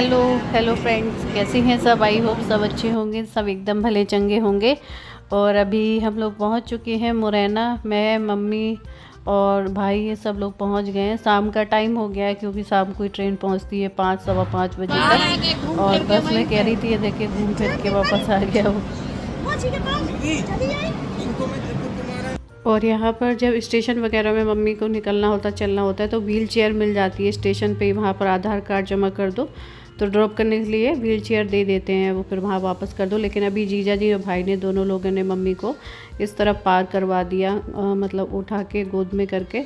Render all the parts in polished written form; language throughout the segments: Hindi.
हेलो हेलो फ्रेंड्स, कैसे हैं सब। आई होप सब अच्छे होंगे, सब एकदम भले चंगे होंगे। और अभी हम लोग पहुंच चुके हैं मुरैना। मैं, मम्मी और भाई ये सब लोग पहुंच गए हैं। शाम का टाइम हो गया है क्योंकि शाम को ट्रेन पहुंचती है 5 सवा 5 बजे तक। और बस मैं कह रही थी ये देखिए घूम फिर के वापस आ गया वो। और यहाँ पर जब स्टेशन वगैरह में मम्मी को निकलना होता, चलना होता है तो व्हील चेयर मिल जाती है स्टेशन पे। वहाँ पर आधार कार्ड जमा कर दो तो ड्रॉप करने के लिए व्हील चेयर दे देते हैं वो, फिर वहाँ वापस कर दो। लेकिन अभी जीजा जी और भाई ने दोनों लोगों ने मम्मी को इस तरफ पार करवा दिया, मतलब उठा के गोद में करके।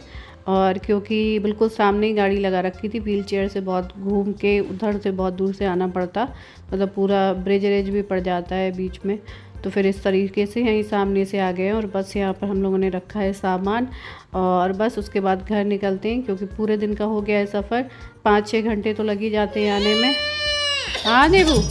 और क्योंकि बिल्कुल सामने ही गाड़ी लगा रखी थी, व्हील चेयर से बहुत घूम के उधर से बहुत दूर से आना पड़ता, मतलब पूरा ब्रिज रेज भी पड़ जाता है बीच में। तो फिर इस तरीके से यहीं सामने से आ गए और बस यहाँ पर हम लोगों ने रखा है सामान। और बस उसके बाद घर निकलते हैं क्योंकि पूरे दिन का हो गया है सफ़र। 5-6 घंटे तो लग ही जाते हैं आने में। हाँ देबू,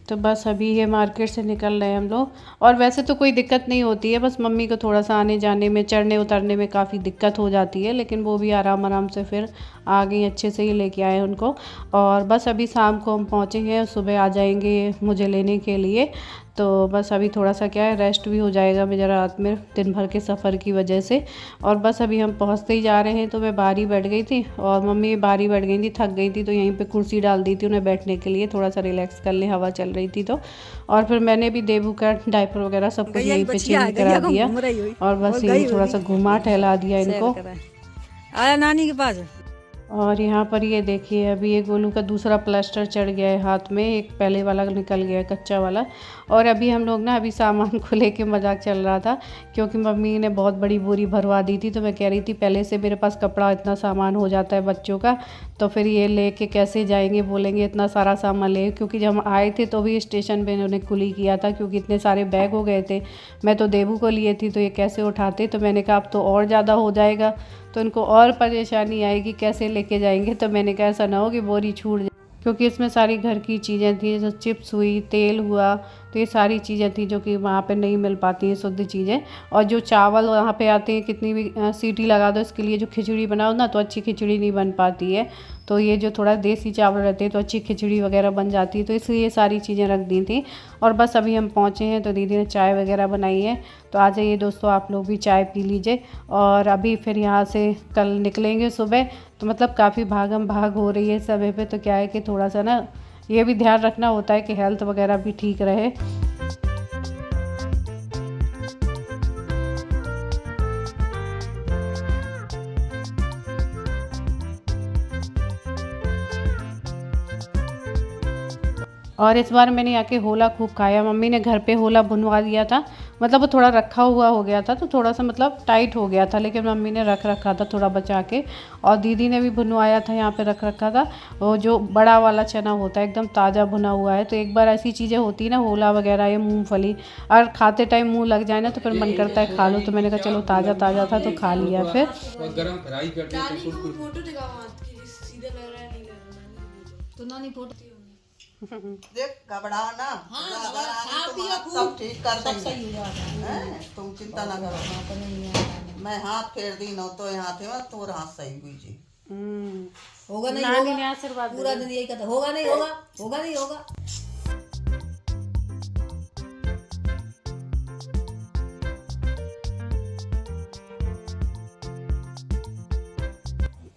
तो बस अभी ये मार्केट से निकल रहे हैं हम लोग। और वैसे तो कोई दिक्कत नहीं होती है, बस मम्मी को थोड़ा सा आने जाने में, चढ़ने उतरने में काफ़ी दिक्कत हो जाती है, लेकिन वो भी आराम आराम से फिर आ गई, अच्छे से ही लेके आए उनको। और बस अभी शाम को हम पहुँचे हैं, सुबह आ जाएंगे मुझे लेने के लिए। तो बस अभी थोड़ा सा क्या है, रेस्ट भी हो जाएगा मेरा रात में दिन भर के सफ़र की वजह से। और बस अभी हम पहुंचते ही जा रहे हैं। तो मैं बाहर ही बैठ गई थी और मम्मी बाहर ही बैठ गई थी, थक गई थी तो यहीं पे कुर्सी डाल दी थी उन्हें बैठने के लिए, थोड़ा सा रिलैक्स कर लें, हवा चल रही थी तो। और फिर मैंने भी देबू का डायपर वगैरह सब कुछ यहीं पे चेंज करा दिया और बस यही थोड़ा सा घुमा टहला दिया इनको। आया नानी के पास। और यहाँ पर ये देखिए अभी ये गोलू का दूसरा प्लास्टर चढ़ गया है हाथ में, एक पहले वाला निकल गया है कच्चा वाला। और अभी हम लोग ना अभी सामान को लेके मजाक चल रहा था क्योंकि मम्मी ने बहुत बड़ी बोरी भरवा दी थी। तो मैं कह रही थी पहले से मेरे पास कपड़ा इतना सामान हो जाता है बच्चों का, तो फिर ये लेके कैसे जाएंगे, बोलेंगे इतना सारा सामान ले। क्योंकि जब हम आए थे तो भी स्टेशन पे इन्होंने कुली किया था क्योंकि इतने सारे बैग हो गए थे। मैं तो देबू को लिए थी तो ये कैसे उठाते, तो मैंने कहा अब तो और ज़्यादा हो जाएगा तो इनको और परेशानी आएगी, कैसे लेके जाएंगे। तो मैंने कहा ऐसा ना हो कि बोरी छूट जाए, क्योंकि इसमें सारी घर की चीज़ें थी, जैसे चिप्स हुई, तेल हुआ, तो ये सारी चीज़ें थी जो कि वहाँ पे नहीं मिल पाती हैं शुद्ध चीज़ें। और जो चावल वहाँ पे आते हैं, कितनी भी सीटी लगा दो इसके लिए, जो खिचड़ी बनाओ ना तो अच्छी खिचड़ी नहीं बन पाती है। तो ये जो थोड़ा देसी चावल रहते हैं तो अच्छी खिचड़ी वगैरह बन जाती है, तो इसलिए ये सारी चीज़ें रख दी थी। और बस अभी हम पहुँचे हैं तो दीदी ने चाय वगैरह बनाई है, तो आ जाइए दोस्तों आप लोग भी चाय पी लीजिए। और अभी फिर यहाँ से कल निकलेंगे सुबह, तो मतलब काफ़ी भागम भाग हो रही है समय पे। तो क्या है कि थोड़ा सा ना ये भी ध्यान रखना होता है कि हेल्थ वगैरह भी ठीक रहे। और इस बार मैंने आके होला खूब खाया। मम्मी ने घर पे होला भुनवा दिया था, मतलब वो थोड़ा रखा हुआ हो गया था तो थोड़ा सा मतलब टाइट हो गया था, लेकिन मम्मी ने रख रखा था थोड़ा बचा के। और दीदी ने भी भुनवाया था, यहाँ पे रख रखा था। वो जो बड़ा वाला चना होता है एकदम ताज़ा भुना हुआ है। तो एक बार ऐसी चीज़ें होती है ना, होला वगैरह या मूँगफली, और खाते टाइम मुँह लग जाए ना तो फिर मन करता है खा लो। तो मैंने कहा चलो ताज़ा ताज़ा था तो खा लिया फिर। देख घबराओ ना, सब ठीक कर देंगे, तुम चिंता ना करो। मैं हाथ फेर दी न तो यहाँ थे तोर हाथ सही हुई जी। होगा नहीं होगा, पूरा दिन यही कहता होगा नहीं होगा, होगा नहीं होगा।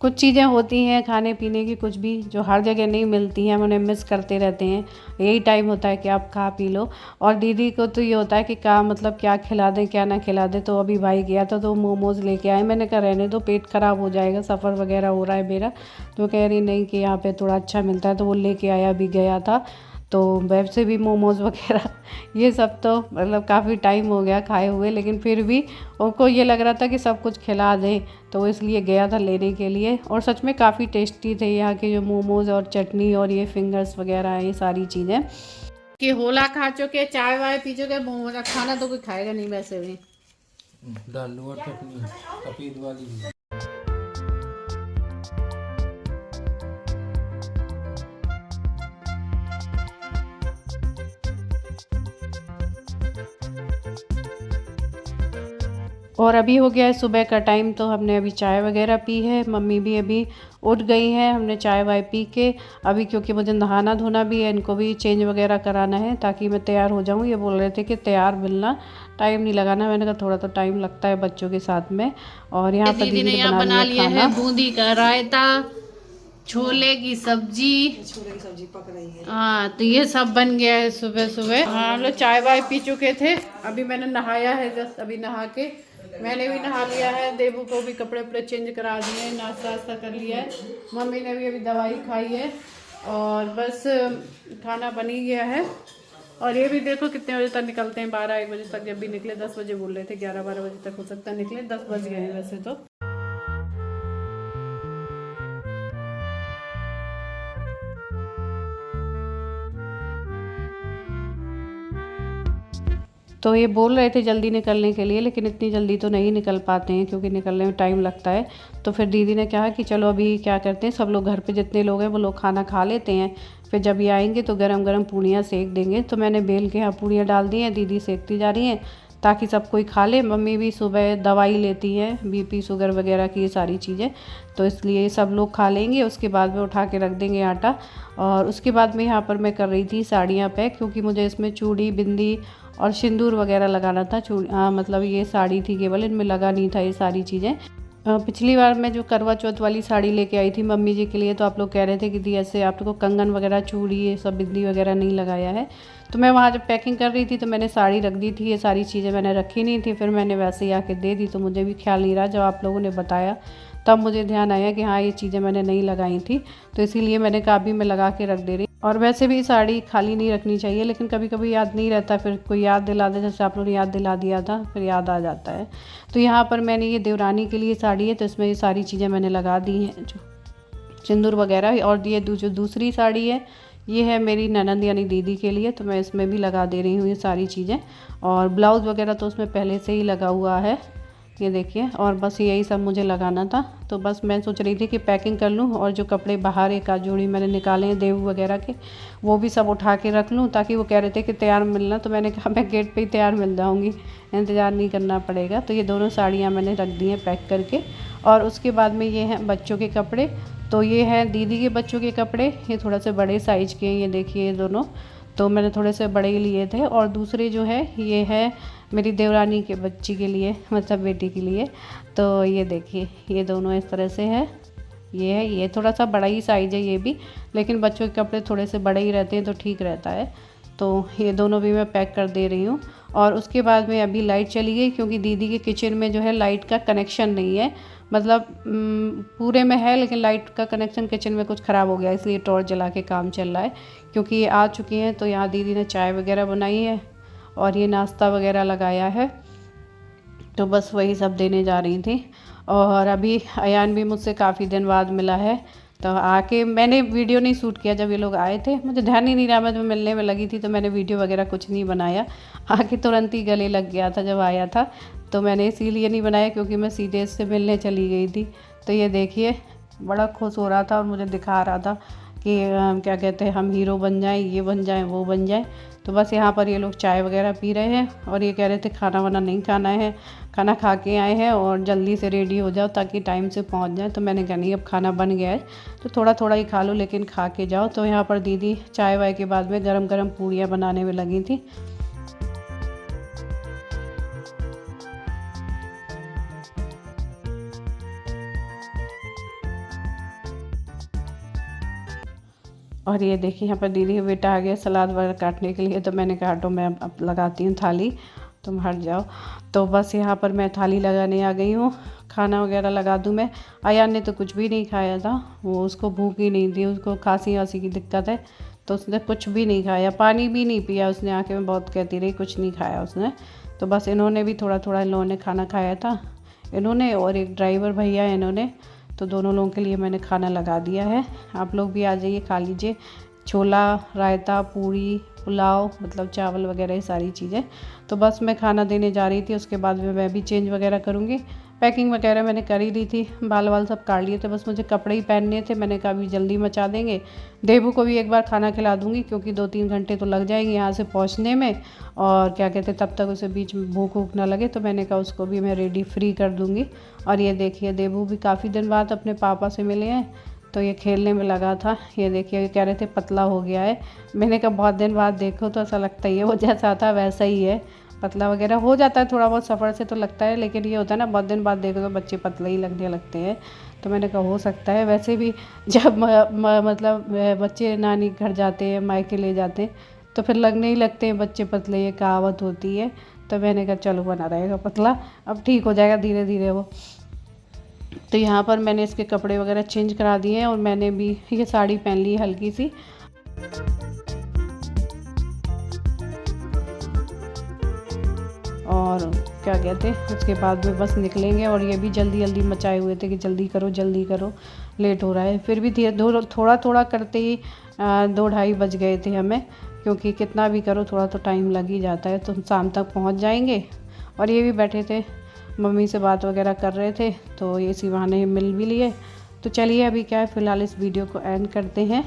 कुछ चीज़ें होती हैं खाने पीने की, कुछ भी जो हर जगह नहीं मिलती हैं, हम उन्हें मिस करते रहते हैं। यही टाइम होता है कि आप खा पी लो। और दीदी को तो ये होता है कि क्या मतलब क्या खिला दें क्या ना खिला दें। तो अभी भाई गया था तो मोमोज़ लेके आए, मैंने कहा रहने दो, पेट ख़राब हो जाएगा, सफ़र वगैरह हो रहा है मेरा। तो कह रही नहीं कि यहाँ पे थोड़ा अच्छा मिलता है, तो वो लेके आया, भी गया था। तो वेब से भी मोमोज़ वगैरह ये सब तो मतलब काफ़ी टाइम हो गया खाए हुए, लेकिन फिर भी उनको ये लग रहा था कि सब कुछ खिला दें, तो इसलिए गया था लेने के लिए। और सच में काफ़ी टेस्टी थे यहाँ के जो मोमोज़ और चटनी और ये फिंगर्स वगैरह ये सारी चीज़ें। कि होला खा चुके, चाय वाय पी चुके, खाना तो कोई खाएगा नहीं वैसे भी। दाल और चटनी सफेद वाली। और अभी हो गया है सुबह का टाइम, तो हमने अभी चाय वगैरह पी है। मम्मी भी अभी उठ गई हैं। हमने चाय वाय पी के अभी, क्योंकि मुझे नहाना धोना भी है, इनको भी चेंज वगैरह कराना है ताकि मैं तैयार हो जाऊँ। ये बोल रहे थे कि तैयार मिलना, टाइम नहीं लगाना। मैंने कहा थोड़ा तो टाइम लगता है बच्चों के साथ में। और यहाँ पर दीदी ने बना लिया है बूंदी का रायता, छोले की सब्जी पक रही है। हाँ, तो ये सब बन गया है सुबह सुबह। हाँ, हम लोग चाय वाय पी चुके थे। अभी मैंने नहाया है, जस्ट अभी नहा के मैंने भी नहा लिया है। देवू को भी कपड़े वपड़े चेंज करा दिए, नाश्ता वास्ता कर लिया है। मम्मी ने भी अभी दवाई खाई है और बस खाना बन ही गया है। और ये भी देखो कितने बजे तक निकलते हैं, 12-1 बजे तक। जब भी निकले 10 बजे बोल रहे थे, 11-12 बजे तक हो सकता है निकले, 10 बज गए हैं वैसे तो। तो ये बोल रहे थे जल्दी निकलने के लिए, लेकिन इतनी जल्दी तो नहीं निकल पाते हैं क्योंकि निकलने में टाइम लगता है। तो फिर दीदी ने कहा कि चलो अभी क्या करते हैं, सब लोग घर पे जितने लोग हैं वो लोग खाना खा लेते हैं, फिर जब ये आएंगे तो गरम गरम पूड़ियाँ सेक देंगे। तो मैंने बेल के यहाँ पूड़ियाँ डाल दी हैं, दीदी सेकती जा रही हैं ताकि सब कोई खा ले। मम्मी भी सुबह दवाई लेती हैं, बीपी शुगर वगैरह की ये सारी चीज़ें, तो इसलिए सब लोग खा लेंगे। उसके बाद में उठा के रख देंगे आटा। और उसके बाद में यहाँ पर मैं कर रही थी साड़ियाँ पैक, क्योंकि मुझे इसमें चूड़ी, बिंदी और सिंदूर वगैरह लगाना था। मतलब ये साड़ी थी केवल, इनमें लगा नहीं था ये सारी चीज़ें। पिछली बार मैं जो करवा चौथ वाली साड़ी लेके आई थी मम्मी जी के लिए, तो आप लोग कह रहे थे कि दी ऐसे आप लोग को कंगन वगैरह, चूड़ी, ये सब बिंदी वगैरह नहीं लगाया है। तो मैं वहाँ जब पैकिंग कर रही थी तो मैंने साड़ी रख दी थी, ये सारी चीज़ें मैंने रखी नहीं थी। फिर मैंने वैसे ही आके दे दी, तो मुझे भी ख्याल नहीं रहा। जब आप लोगों ने बताया तब मुझे ध्यान आया कि हाँ ये चीज़ें मैंने नहीं लगाई थी, तो इसीलिए मैंने कहा भी मैं लगा के रख दे रही। और वैसे भी साड़ी खाली नहीं रखनी चाहिए, लेकिन कभी कभी याद नहीं रहता, फिर कोई याद दिला दे, जैसे आप लोगों ने याद दिला दिया था, फिर याद आ जाता है। तो यहाँ पर मैंने ये देवरानी के लिए साड़ी है, तो इसमें ये सारी चीज़ें मैंने लगा दी हैं, जो सिंदूर वगैरह। और ये जो दूसरी साड़ी है ये है मेरी ननद यानी दीदी के लिए, तो मैं इसमें भी लगा दे रही हूँ ये सारी चीज़ें। और ब्लाउज़ वगैरह तो उसमें पहले से ही लगा हुआ है, ये देखिए। और बस यही सब मुझे लगाना था, तो बस मैं सोच रही थी कि पैकिंग कर लूँ। और जो कपड़े बाहर एक आध जोड़ी मैंने निकाले हैं देव वगैरह के, वो भी सब उठा के रख लूँ, ताकि वो कह रहे थे कि तैयार मिलना। तो मैंने कहा मैं गेट पे ही तैयार मिल जाऊँगी, इंतज़ार नहीं करना पड़ेगा। तो ये दोनों साड़ियाँ मैंने रख दी हैं पैक करके। और उसके बाद में ये हैं बच्चों के कपड़े। तो ये हैं दीदी के बच्चों के कपड़े, ये थोड़ा से बड़े साइज़ के हैं, ये देखिए ये दोनों, तो मैंने थोड़े से बड़े ही लिए थे। और दूसरे जो है ये है मेरी देवरानी के बच्ची के लिए, मतलब बेटी के लिए। तो ये देखिए ये दोनों इस तरह से है। ये थोड़ा सा बड़ा ही साइज़ है ये भी, लेकिन बच्चों के कपड़े थोड़े से बड़े ही रहते हैं तो ठीक रहता है। तो ये दोनों भी मैं पैक कर दे रही हूँ। और उसके बाद में अभी लाइट चली गई, क्योंकि दीदी के किचन में जो है लाइट का कनेक्शन नहीं है, मतलब पूरे में है लेकिन लाइट का कनेक्शन किचन में कुछ ख़राब हो गया, इसलिए टॉर्च जला के काम चल रहा है। क्योंकि ये आ चुकी हैं, तो यहाँ दीदी ने चाय वगैरह बनाई है और ये नाश्ता वगैरह लगाया है, तो बस वही सब देने जा रही थी। और अभी अयान भी मुझसे काफ़ी दिन बाद मिला है, तो आके मैंने वीडियो नहीं शूट किया जब ये लोग आए थे, मुझे ध्यान ही नहीं रहा, मैं जब मिलने में लगी थी तो मैंने वीडियो वगैरह कुछ नहीं बनाया। आके तुरंत ही गले लग गया था जब आया था, तो मैंने इसीलिए नहीं बनाया क्योंकि मैं सीधे इससे मिलने चली गई थी। तो ये देखिए बड़ा खुश हो रहा था और मुझे दिखा रहा था कि क्या कहते हैं, हम हीरो बन जाएं, ये बन जाएं, वो बन जाएं। तो बस यहाँ पर ये लोग चाय वगैरह पी रहे हैं और ये कह रहे थे खाना वाना नहीं खाना है, खाना खा के आए हैं और जल्दी से रेडी हो जाओ ताकि टाइम से पहुँच जाए। तो मैंने कहा नहीं, अब खाना बन गया है तो थोड़ा थोड़ा ही खा लो, लेकिन खा के जाओ। तो यहाँ पर दीदी चाय वाय के बाद में गरम गरम पूड़ियाँ बनाने में लगी थी। और ये देखिए यहाँ पर दीदी का बेटा आ गया सलाद वगैरह काटने के लिए, तो मैंने कहा हटो मैं अब लगाती हूँ थाली, तुम हट जाओ। तो बस यहाँ पर मैं थाली लगाने आ गई हूँ, खाना वगैरह लगा दूँ मैं। अयान ने तो कुछ भी नहीं खाया था, वो उसको भूख ही नहीं थी, उसको खांसी वासी की दिक्कत है, तो उसने कुछ भी नहीं खाया, पानी भी नहीं पिया उसने। आके मैं बहुत कहती रही, कुछ नहीं खाया उसने। तो बस इन्होंने भी थोड़ा थोड़ा इन लोगों ने खाना खाया था, इन्होंने और एक ड्राइवर भैया इन्होंने, तो दोनों लोगों के लिए मैंने खाना लगा दिया है। आप लोग भी आ जाइए, खा लीजिए। छोला, रायता, पूरी, पुलाव, मतलब चावल वगैरह ये सारी चीज़ें। तो बस मैं खाना देने जा रही थी, उसके बाद में मैं भी चेंज वगैरह करूँगी। पैकिंग वगैरह मैंने कर ही दी थी, बाल वाल सब काट लिए थे, बस मुझे कपड़े ही पहनने थे। मैंने कहा अभी जल्दी मचा देंगे, देबू को भी एक बार खाना खिला दूँगी क्योंकि 2-3 घंटे तो लग जाएंगे यहाँ से पहुँचने में, और क्या कहते तब तक उसे बीच में भूख वूख ना लगे। तो मैंने कहा उसको भी मैं रेडी फ्री कर दूँगी। और ये देखिए देबू भी काफ़ी दिन बाद अपने पापा से मिले हैं, तो ये खेलने में लगा था। ये देखिए, ये कह रहे थे पतला हो गया है। मैंने कहा बहुत दिन बाद देखो तो ऐसा लगता ही है वो जैसा था वैसा ही है, पतला वगैरह हो जाता है थोड़ा बहुत सफ़र से तो लगता है, लेकिन ये होता है ना बहुत दिन बाद देखो तो बच्चे पतले ही लगने लगते हैं। तो मैंने कहा हो सकता है, वैसे भी जब मतलब बच्चे नानी घर जाते हैं, मायके ले जाते हैं, तो फिर लगने ही लगते हैं बच्चे पतले, ये कहावत होती है। तो मैंने कहा चलो बना रहेगा पतला, अब ठीक हो जाएगा धीरे धीरे वो। तो यहाँ पर मैंने इसके कपड़े वगैरह चेंज करा दिए हैं, और मैंने भी ये साड़ी पहन ली हल्की सी। और क्या कहते हैं, उसके बाद में बस निकलेंगे। और ये भी जल्दी जल्दी मचाए हुए थे कि जल्दी करो लेट हो रहा है। फिर भी थोड़ा थोड़ा करते ही 2-2:30 बज गए थे हमें, क्योंकि कितना भी करो थोड़ा तो टाइम लग ही जाता है। तो शाम तक पहुंच जाएंगे। और ये भी बैठे थे, मम्मी से बात वगैरह कर रहे थे, तो ये इसी बहाने मिल भी लिए। तो चलिए अभी क्या है, फ़िलहाल इस वीडियो को एंड करते हैं।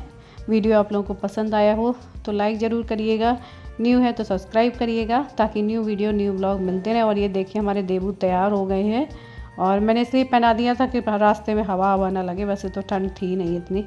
वीडियो आप लोगों को पसंद आया हो तो लाइक ज़रूर करिएगा, न्यू है तो सब्सक्राइब करिएगा, ताकि न्यू वीडियो न्यू ब्लॉग मिलते रहे। और ये देखिए हमारे देबू तैयार हो गए हैं, और मैंने इसलिए पहना दिया था कि रास्ते में हवा ना लगे, वैसे तो ठंड थी नहीं इतनी।